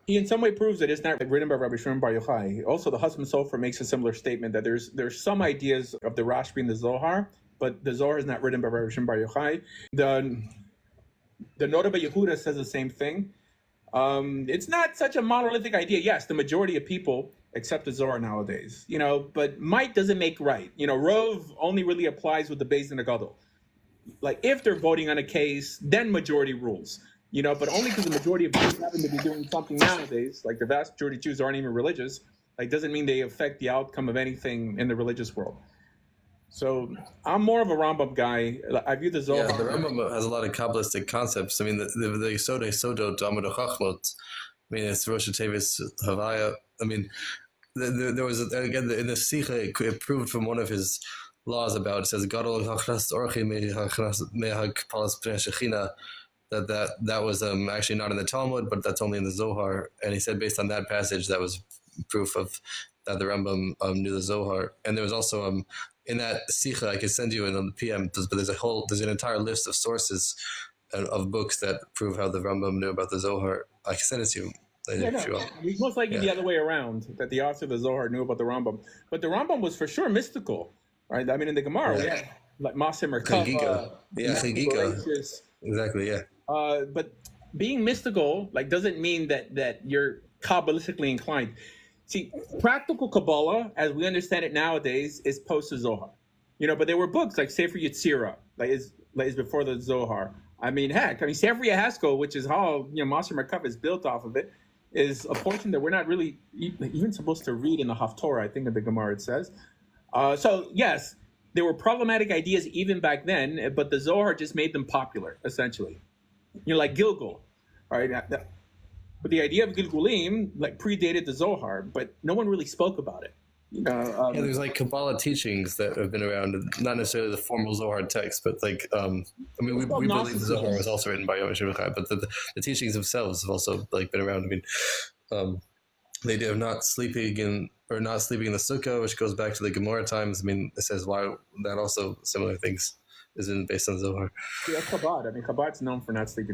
he in some way proves that it's not written by Rabbi Shimon Bar Yochai. Also, the Hasam Sofer makes a similar statement that there's some ideas of the Rashbi in the Zohar, but the Zohar is not written by Rabbi Shimon Bar Yochai. The Noda Yehuda says the same thing. It's not such a monolithic idea. Yes, the majority of people accept the Zohar nowadays, but might doesn't make right. Rov only really applies with the Beis Din Gadol. Like if they're voting on a case, then majority rules. But only because the majority of Jews happen to be doing something nowadays, like the vast majority of Jews aren't even religious, like doesn't mean they affect the outcome of anything in the religious world. So I'm more of a Rambam guy. I view the Zohar. Yeah, the Rambam has a lot of Kabbalistic concepts. I mean, the Yesodei Sodot Amud Chachmot. I mean, it's Rosh Tevis Havaya. I mean, there was again in the Sikha it proved from one of his laws about it says Gadol Hachnas Orchi Mehag Palas Pnei Shechina. That was actually not in the Talmud, but that's only in the Zohar. And he said based on that passage, that was proof of that the Rambam knew the Zohar. And there was also in that Sikha, I could send you in on the PM, but there's an entire list of sources of books that prove how the Rambam knew about the Zohar. I can send it to you later if you want. It's most likely the other way around, that the author of the Zohar knew about the Rambam. But the Rambam was for sure mystical, right? I mean, in the Gemara, we have like Masim or Kava. Exactly, yeah. But being mystical doesn't mean that you're Kabbalistically inclined. See, practical Kabbalah, as we understand it nowadays, is post the Zohar. But there were books like Sefer Yetzirah, is before the Zohar. I mean, Sefer Yehaskell, which is how Maser Merkava is built off of it, is a portion that we're not really even supposed to read in the Haftorah. I think in the Gemara it says. So yes, there were problematic ideas even back then, but the Zohar just made them popular, essentially. Like Gilgul, all right? But the idea of Gilgulim predated the Zohar, but no one really spoke about it. There's Kabbalah teachings that have been around, not necessarily the formal Zohar text, but we believe the Zohar was also written by Yom Shemachai, but the teachings themselves have also been around. I mean, the idea of not sleeping in the sukkah, which goes back to the Gemara times. I mean, it says why that also similar things isn't based on Zohar. Yeah, Chabad. I mean, Chabad's known for not sleeping.